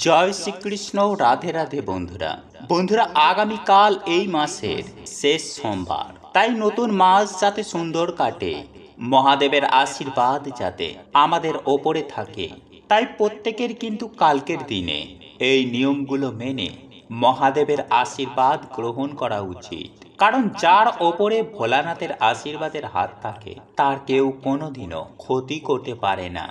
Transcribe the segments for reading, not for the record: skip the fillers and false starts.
জয় শ্রীকৃষ্ণ। রাধে রাধে বন্ধুরা। বন্ধুরা, আগামীকাল এই মাসের শেষ সোমবার, তাই নতুন মাস যাতে সুন্দর কাটে, মহাদেবের আশীর্বাদ যাতে আমাদের ওপরে থাকে, তাই প্রত্যেকের কিন্তু কালকের দিনে এই নিয়মগুলো মেনে মহাদেবের আশীর্বাদ গ্রহণ করা উচিত। কারণ যার ওপরে ভোলানাথের আশীর্বাদের হাত থাকে তার কেউ কোনোদিনও ক্ষতি করতে পারে না।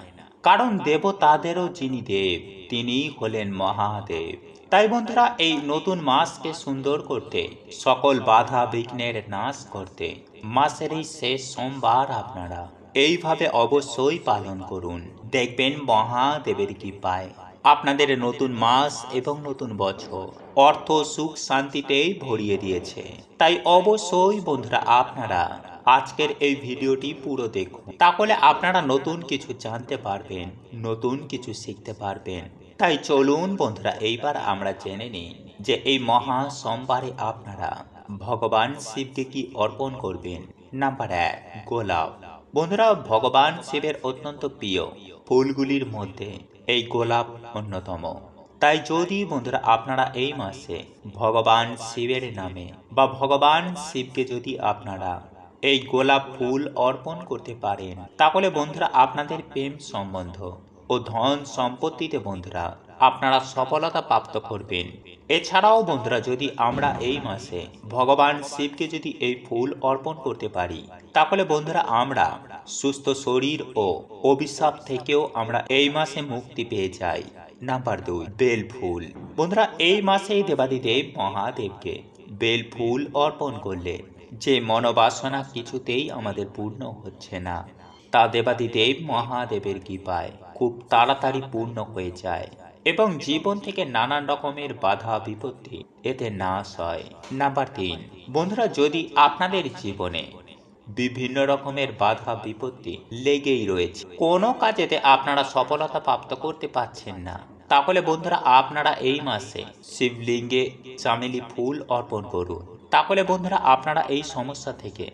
কারণ দেবতাদেরও যিনি দেব তিনিই হলেন মহাদেব। তাই বন্ধুরা, এই নতুন মাসকে সুন্দর করতে, সকল বাধা বিঘ্নের নাশ করতে মাসের এই শেষ সোমবার আপনারা এইভাবে অবশ্যই পালন করুন। দেখবেন মহাদেবের কৃপায় আপনাদের নতুন মাস এবং নতুন বছর অর্থ সুখ শান্তিতেই ভরিয়ে দিয়েছে। তাই অবশ্যই বন্ধুরা আপনারা আজকের এই ভিডিওটি পুরো দেখুন, তাহলে আপনারা নতুন কিছু জানতে পারবেন, নতুন কিছু শিখতে পারবেন। তাই চলুন বন্ধুরা, এইবার আমরা জেনে নিই যে এই মহা সোমবারে আপনারা ভগবান শিবকে কি অর্পণ করবেন। নাম্বার 1, গোলাপ। বন্ধুরা, ভগবান শিবের অত্যন্ত প্রিয় ফুলগুলির মধ্যে এই গোলাপ অন্যতম। তাই যদি বন্ধুরা আপনারা এই মাসে ভগবান শিবের নামে বা ভগবান শিবকে যদি আপনারা এই গোলাপ ফুল অর্পণ করতে পারেন, তাহলে বন্ধুরা আপনাদের প্রেম সম্বন্ধ ও ধন সম্পত্তিতে বন্ধুরা আপনারা সফলতা প্রাপ্ত করবেন। এছাড়াও বন্ধুরা, যদি আমরা এই মাসে ভগবান শিবকে যদি এই ফুল অর্পণ করতে পারি, তাহলে বন্ধুরা আমরা সুস্থ শরীর ও অভিশাপ থেকেও আমরা এই মাসে মুক্তি পেয়ে যাই। নাম্বার 2, বেল ফুল। বন্ধুরা, এই মাসেই দেবাদিদেব মহাদেবকে বেল ফুল অর্পণ করলে যে মনোবাসনা কিছুতেই আমাদের পূর্ণ হচ্ছে না, তা দেবাদিদেব মহাদেবের কৃপায় খুব তাড়াতাড়ি পূর্ণ হয়ে যায় এবং জীবন থেকে নানান রকমের বাধা বিপত্তি এতে নাশ হয়। নাম্বার 3, বন্ধুরা, যদি আপনাদের জীবনে বিভিন্ন রকমের বাধা বিপত্তি লেগেই রয়েছে, কোনো কাজেতে আপনারা সফলতা প্রাপ্ত করতে পারছেন না, তাহলে বন্ধুরা আপনারা এই মাসে শিবলিঙ্গে চামেলি ফুল অর্পণ করুন। তাহলে বন্ধুরা আপনারা এই সমস্যা থেকে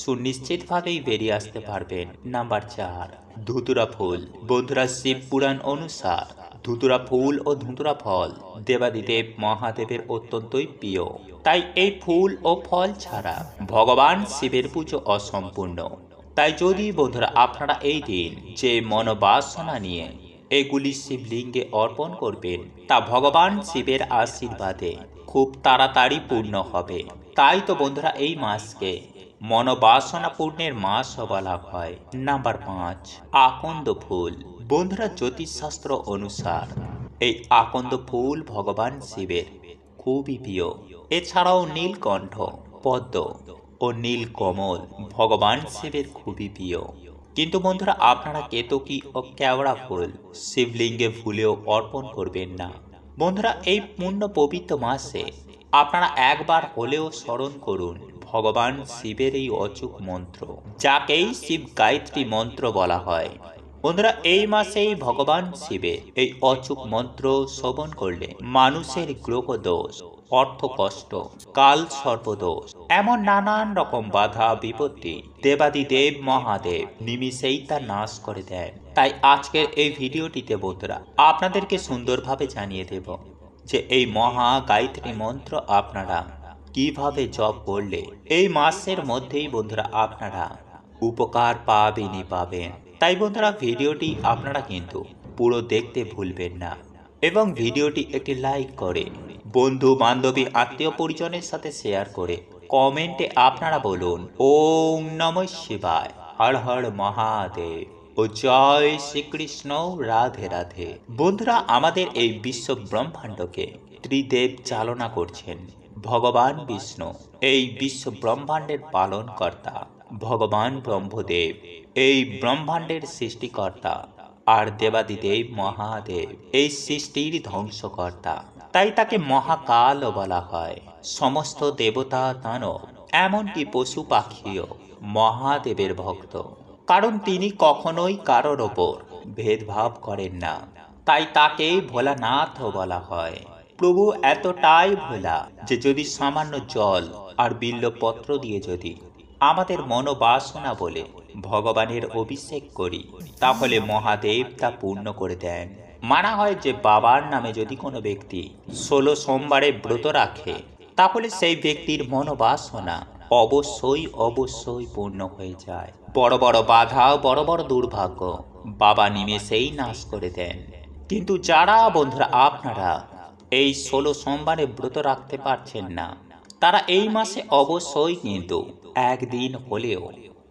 সুনিশ্চিতভাবেই বেরিয়ে আসতে পারবেন। নাম্বার 4, ধুতুরা ফুল। বন্ধুরা, শিব পুরাণ অনুসার ধুতুরা ফুল ও ধুতুরা ফল দেবাদিদেব মহাদেবের অত্যন্তই প্রিয়। তাই এই ফুল ও ফল ছাড়া ভগবান শিবের পুজো অসম্পূর্ণ। তাই যদি বন্ধুরা আপনারা এই দিন যে মনোবাসনা নিয়ে এগুলি শিবলিঙ্গে অর্পণ করবেন, তা ভগবান শিবের আশীর্বাদে খুব তাড়াতাড়ি পূর্ণ হবে। তাই তো বন্ধুরা এই মাসকে মনোবাসনা পূর্ণের মাস বলা হয়। নাম্বার 5, আকন্দ ফুল। বন্ধুরা, জ্যোতিষশাস্ত্র অনুসার এই আকন্দ ফুল ভগবান শিবের খুবই প্রিয়। এছাড়াও নীলকণ্ঠ, পদ্ম ও নীলকমল ভগবান শিবের খুবই প্রিয়। কিন্তু বন্ধুরা আপনারা কেতকী ও কেওড়া ফুল শিবলিঙ্গে ভুলেও অর্পণ করবেন না। বন্ধুরা, এই পূর্ণ পবিত্র মাসে আপনারা একবার হলেও স্মরণ করুন ভগবান শিবের এই অচূক মন্ত্র, যাকেই শিব গায়ত্রী মন্ত্র বলা হয়। বন্ধুরা, এই মাসেই ভগবান শিবের এই অচূক মন্ত্র শ্রবণ করলে মানুষের গ্রহ দোষ, অর্থ কষ্ট, কাল সর্পদোষ, এমন নানান রকম বাধা বিপত্তি দেবাদিদেব মহাদেব নিমিষেই তা নাশ করে দেন। তাই আজকের এই ভিডিওটিতে বন্ধুরা আপনাদেরকে সুন্দরভাবে জানিয়ে দেব যে এই মহা গায়ত্রী মন্ত্র আপনারা কিভাবে জপ করলে এই মাসের মধ্যেই বন্ধুরা আপনারা উপকার পাবেনই পাবেন। তাই বন্ধুরা ভিডিওটি আপনারা কিন্তু পুরো দেখতে ভুলবেন না এবং ভিডিওটি একটি লাইক করে বন্ধু বান্ধবী আত্মীয় পরিজনের সাথে শেয়ার করে কমেন্টে আপনারা বলুন ওম নমঃ শিবায়, হর হর মহাদেব ও জয় শ্রীকৃষ্ণ। রাধে রাধে। বন্ধুরা, আমাদের এই বিশ্ব ব্রহ্মাণ্ডকে ত্রিদেব চালনা করছেন। ভগবান বিষ্ণু এই বিশ্ব ব্রহ্মাণ্ডের পালন কর্তা, ভগবান ব্রহ্মদেব এই ব্রহ্মাণ্ডের সৃষ্টিকর্তা, আর দেবাদিদেব মহাদেব এই সৃষ্টির ধ্বংসকর্তা। তাই তাকে মহাকাল বলা হয়। সমস্ত দেবতা দানব এমনকি পশু পাখিও মহাদেবের ভক্ত, কারণ তিনি কখনোই কারোর ওপর ভেদভাব করেন না। তাই তাকেই ভোলানাথ বলা হয়। প্রভু এতটাই ভোলা যে যদি সামান্য জল আর বিল্বপত্র দিয়ে যদি আমাদের মনোবাসনা বলে ভগবানের অভিষেক করি, তাহলে মহাদেব তা পূর্ণ করে দেন। মানা হয় যে বাবার নামে যদি কোনো ব্যক্তি 16 সোমবারে ব্রত রাখে তাহলে সেই ব্যক্তির মনোবাসনা অবশ্যই পূর্ণ হয়ে যায়। বড় বড় বাধা, বড় বড় দুর্ভাগ্য বাবা নিমেষেই নাশ করে দেন। কিন্তু যারা বন্ধুরা আপনারা এই 16 সোমবারে ব্রত রাখতে পারছেন না, তারা এই মাসে অবশ্যই কিন্তু একদিন হলেও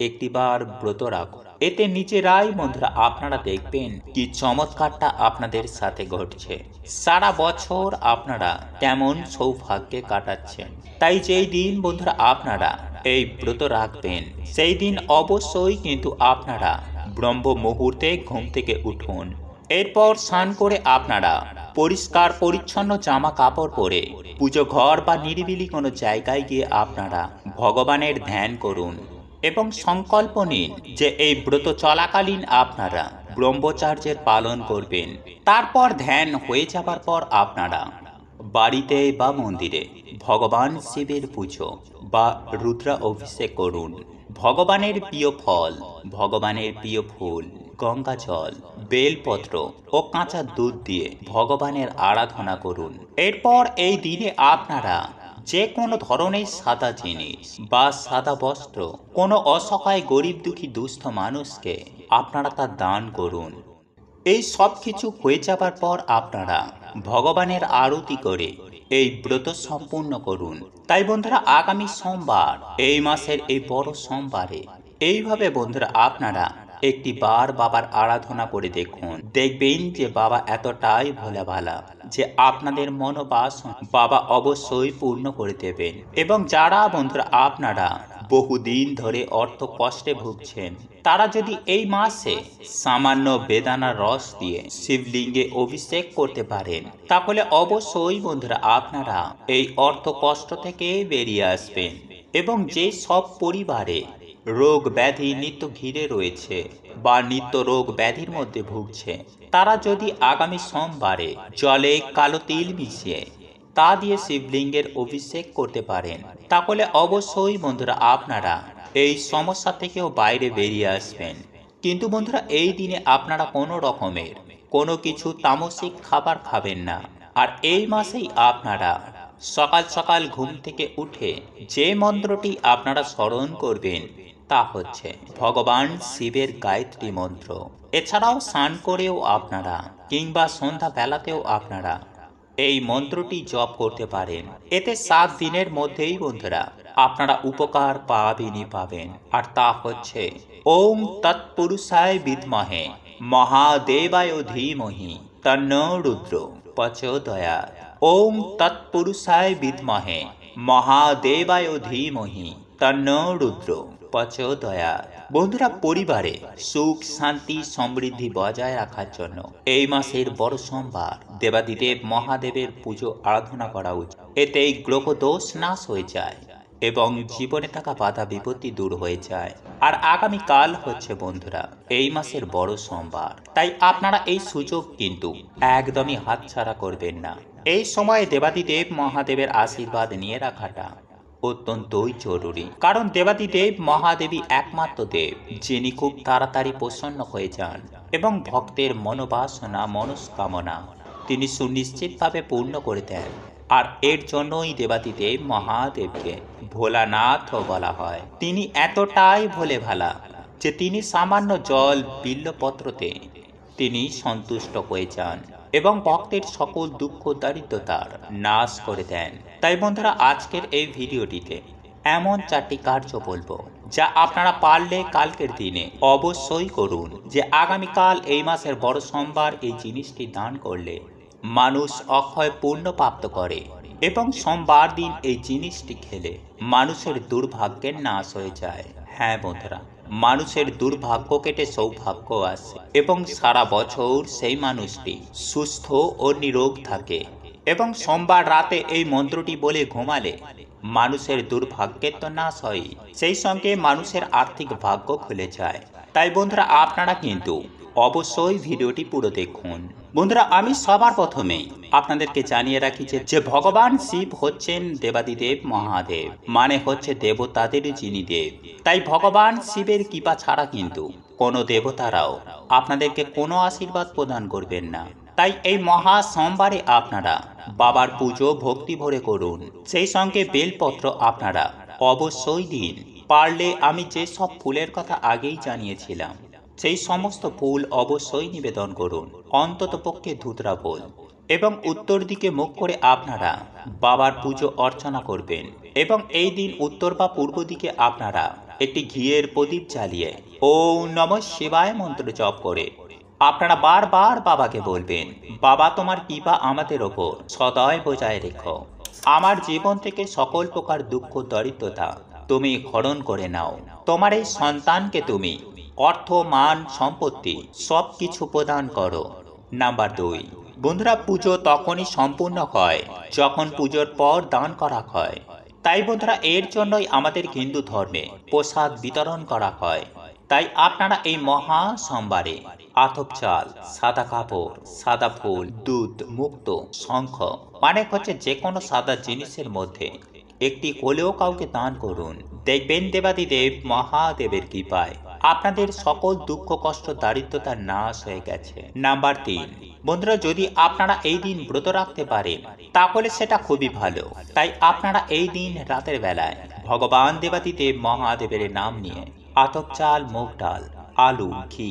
একটিবার ব্রত রাখুন। এতে নিজেরাই বন্ধুরা আপনারা দেখবেন কি চমৎকারটা আপনাদের সাথে ঘটছে। সারা বছর আপনারা কেমন সৌভাগ্যে কাটাচ্ছেন। তাই যেই দিন বন্ধুরা আপনারা এই ব্রত রাখবেন সেই দিন অবশ্যই কিন্তু আপনারা ব্রহ্ম মুহূর্তে ঘুম থেকে উঠুন। এরপর স্নান করে আপনারা পরিষ্কার পরিচ্ছন্ন জামা কাপড় পরে পুজো ঘর বা নিরিবিলি কোনো জায়গায় গিয়ে আপনারা ভগবানের ধ্যান করুন এবং সংকল্প নিন যে এই ব্রত চলাকালীন আপনারা ব্রহ্মচর্যের পালন করবেন। তারপর ধ্যান হয়ে যাবার পর আপনারা বাড়িতে বা মন্দিরে ভগবান শিবের পুজো বা রুদ্রা অভিষেক করুন। ভগবানের প্রিয় ফল, ভগবানের প্রিয় ফুল, গঙ্গা জল, বেলপত্র ও কাঁচা দুধ দিয়ে ভগবানের আরাধনা করুন। এরপর এই দিনে আপনারা যে কোনো ধরনের সাদা জিনিস বা সাদা বস্ত্র কোনো অসহায় গরিব দুঃখী দুস্থ মানুষকে আপনারা তা দান করুন। এই সব কিছু হয়ে যাবার পর আপনারা ভগবানের আরতি করে এই ব্রত সম্পূর্ণ করুন। তাই বন্ধুরা আগামী সোমবার, এই মাসের এই বড় সোমবারে এইভাবে বন্ধুরা আপনারা একটি বার বাবার আরাধনা করে দেখুন। দেখবেন যে বাবা এতটাই ভোলা ভালা যে আপনাদের মনোবাসনা বাবা অবশ্যই পূর্ণ করে দেবেন। এবং যারা বন্ধুরা আপনারা বহুদিন ধরে অর্থ কষ্টে ভুগছেন, তারা যদি এই মাসে সামান্য বেদানার রস দিয়ে শিবলিঙ্গে অভিষেক করতে পারেন তাহলে অবশ্যই বন্ধুরা আপনারা এই অর্থ কষ্ট থেকে বেরিয়ে আসবেন। এবং যে সব পরিবারে রোগ ব্যাধি নিত্য ঘিরে রয়েছে বা নিত্য রোগ ব্যাধির মধ্যে ভুগছে, তারা যদি আগামী সোমবারে জলে কালো তিল মিশিয়ে তা দিয়ে শিবলিঙ্গের অভিষেক করতে পারেন তাহলে অবশ্যই বন্ধুরা আপনারা এই সমস্যা থেকেও বাইরে বেরিয়ে আসবেন। কিন্তু বন্ধুরা এই দিনে আপনারা কোনো রকমের কোনো কিছু তামসিক খাবার খাবেন না। আর এই মাসেই আপনারা সকাল সকাল ঘুম থেকে উঠে যে মন্ত্রটি আপনারা স্মরণ করবেন তা হচ্ছে ভগবান শিবের গায়ত্রী মন্ত্র। এছাড়াও স্নান করেও আপনারা কিংবা সন্ধ্যা বেলাতেও আপনারা এই মন্ত্রটি জপ করতে পারেন। এতে 7 দিনের মধ্যেই বন্ধুরা আপনারা উপকার পাবেন। আর তা হচ্ছে ওম তৎপুরুষায় বিদ্মহে মহাদেবায় ধীমহি তন্নো রুদ্র প্রচোদয়াৎ। ওম তৎপুরুষায় বিদ্মহে মহাদেবায় ধীমহি তন্নো রুদ্র প্রচোদয়াৎ। বন্ধুরা পরিবারে সুখ শান্তি সমৃদ্ধি বজায় রাখার জন্য এই মাসের বড় সোমবার দেবাদিদেব মহাদেবের পুজো আরাধনা করা উচিত। এতে গ্রহ দোষ নাশ হয়ে যায় এবং জীবনে থাকা বাধা বিপত্তি দূর হয়ে যায়। আর আগামী কাল হচ্ছে বন্ধুরা এই মাসের বড় সোমবার, তাই আপনারা এই সুযোগ কিন্তু একদমই হাতছাড়া করবেন না। এই সময়ে দেবাদিদেব মহাদেবের আশীর্বাদ নিয়ে রাখাটা অত্যন্তই জরুরি, কারণ দেবাদিদেব মহাদেবী একমাত্র দেব যিনি খুব তাড়াতাড়ি প্রসন্ন হয়ে যান এবং ভক্তের মনোবাসনা মনস্কামনা তিনি সুনিশ্চিতভাবে পূর্ণ করে দেন। আর এর জন্যই দেবাদিদেব মহাদেবকে ভোলানাথ বলা হয়। তিনি এতটাই ভোলে ভালা যে তিনি সামান্য জল বিল্লপত্রতে তিনি সন্তুষ্ট হয়ে যান এবং ভক্তের সকল দুঃখ দারিদ্রতার নাশ করে দেন। তাই বন্ধুরা আজকের এই ভিডিওটিতে এমন 4টি কার্য বলবো যা আপনারা পারলে কালকের দিনে অবশ্যই করুন। যে আগামীকাল এই মাসের বড় সোমবার এই জিনিসটি দান করলে মানুষ অক্ষয় পূর্ণ প্রাপ্ত করে এবং সোমবার দিন এই জিনিসটি খেলে মানুষের দুর্ভাগ্যের নাশ হয়ে যায়। হ্যাঁ বন্ধুরা, মানুষের দুর্ভাগ্য কেটে সৌভাগ্য আসে এবং সারা বছর সেই মানুষটি সুস্থ ও নিরোগ থাকে। এবং সোমবার রাতে এই মন্ত্রটি বলে ঘুমালে মানুষের দুর্ভাগ্যের তো নাশ হয়, সেই সঙ্গে মানুষের আর্থিক ভাগ্য খুলে যায়। তাই বন্ধুরা আপনারা কিন্তু অবশ্যই ভিডিওটি পুরো দেখুন। বন্ধুরা আমি সবার প্রথমেই আপনাদেরকে জানিয়ে রাখি যে ভগবান শিব হচ্ছেন দেবাদিদেব মহাদেব, মানে হচ্ছে দেবতাদের যিনি দেব। তাই ভগবান শিবের কৃপা ছাড়া কিন্তু কোনো দেবতারাও আপনাদেরকে কোনো আশীর্বাদ প্রদান করবেন না। তাই এই মহা সোমবারে আপনারা বাবার পুজো ভক্তি ভরে করুন। সেই সঙ্গে বেলপত্র আপনারা অবশ্যই দিন। পারলে আমি যে সব ফুলের কথা আগেই জানিয়েছিলাম সেই সমস্ত ফুল অবশ্যই নিবেদন করুন, অন্ততপক্ষে ধুতরা ফুল। এবং উত্তর দিকে মুখ করে আপনারা বাবার পুজো অর্চনা করবেন। এবং এই দিন উত্তর বা পূর্ব দিকে আপনারা একটি ঘিয়ের প্রদীপ জ্বালিয়ে ওম নমঃ শিবায় মন্ত্র জপ করে আপনারা বারবার বাবাকে বলবেন, বাবা তোমার কৃপা আমাদের ওপর সদয় বজায় রেখো। আমার জীবন থেকে সকল প্রকার দুঃখ দরিদ্রতা তুমি হরণ করে নাও। তোমার এই সন্তানকে তুমি অর্থ মান সম্পত্তি সব কিছু প্রদান করো। নাম্বার 2, বন্ধুরা পুজো তখনই সম্পূর্ণ হয় যখন পুজোর পর দান করা হয়। তাই বন্ধুরা এর জন্যই আমাদের হিন্দু ধর্মে প্রসাদ বিতরণ করা হয়। তাই আপনারা এই মহা সোমবারে আতপ চাল, সাদা কাপড়, সাদা ফুল, দুধ, মুক্ত, শঙ্খ মানে হচ্ছে যে কোনো সাদা জিনিসের মধ্যে একটি হলেও কাউকে দান করুন। দেখবেন দেবাদিদেব মহাদেবের কৃপায় আপনাদের সকল দুঃখ কষ্ট দারিদ্রতার নাশ হয়ে গেছে। নাম্বার 3, বন্ধুরা যদি আপনারা এই দিন ব্রত রাখতে পারেন তাহলে সেটা খুবই ভালো। তাই আপনারা এই দিন রাতের বেলায় ভগবান দেবাদিদেব মহাদেবের নাম নিয়ে আতপ চাল, মুগ ডাল, আলু, ঘি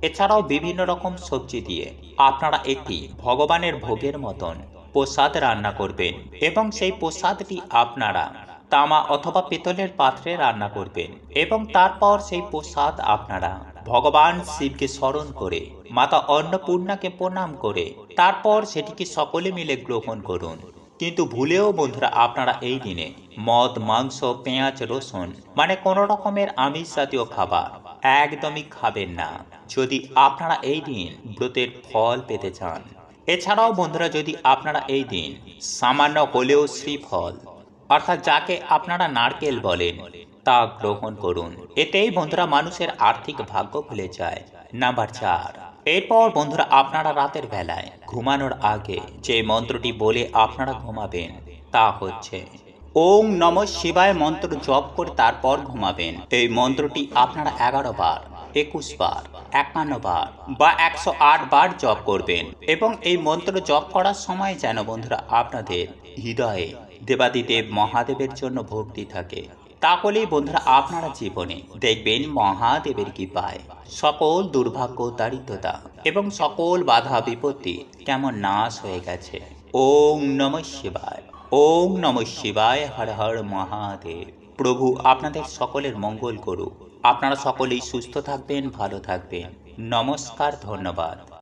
এছাড়াও বিভিন্ন রকম সবজি দিয়ে আপনারা একটি ভগবানের ভোগের মতন প্রসাদ রান্না করবেন। এবং সেই প্রসাদটি আপনারা তামা অথবা পিতলের পাত্রে রান্না করবেন। এবং তারপর সেই প্রসাদ আপনারা ভগবান শিবকে স্মরণ করে মাতা অন্নপূর্ণাকে প্রণাম করে তারপর সেটিকে সকলে মিলে গ্রহণ করুন। কিন্তু ভুলেও বন্ধুরা আপনারা এই দিনে মদ, মাংস, পেঁয়াজ, রসুন মানে কোনো রকমের আমিষ জাতীয় খাবার একদমই খাবেন না, যদি আপনারা এই দিন ব্রতের ফল পেতে চান। এছাড়াও বন্ধুরা যদি আপনারা এই দিন সামান্য হলেও শ্রীফল অর্থাৎ যাকে আপনারা নারকেল বলেন তা গ্রহণ করুন। এতেই বন্ধুরা মানুষের আর্থিক ভাগ্য খুলে যায়। নাম্বার 4, এরপর বন্ধুরা আপনারা রাতের বেলায় ঘুমানোর আগে যে মন্ত্রটি বলে আপনারা ঘুমাবেন তা হচ্ছে ওম নমঃ শিবায় মন্ত্র জপ করে তারপর ঘুমাবেন। এই মন্ত্রটি আপনারা 11 বার, 21 বার, 51 বার বা 108 বার জপ করবেন। এবং এই মন্ত্র জপ করার সময় যেন বন্ধুরা আপনাদের হৃদয়ে দেবাদিদেব মহাদেবের জন্য ভক্তি থাকে। তাহলেই বন্ধুরা আপনারা জীবনে দেখবেন মহাদেবের কৃপায় সকল দুর্ভাগ্য দারিদ্রতা এবং সকল বাধা বিপত্তি কেমন নাশ হয়ে গেছে। ওম নমঃ শিবায়, ওম নমঃ শিবায়, হর হর মহাদেব। প্রভু আপনাদের সকলের মঙ্গল করুক। আপনারা সকলেই সুস্থ থাকবেন, ভালো থাকবেন। নমস্কার, ধন্যবাদ।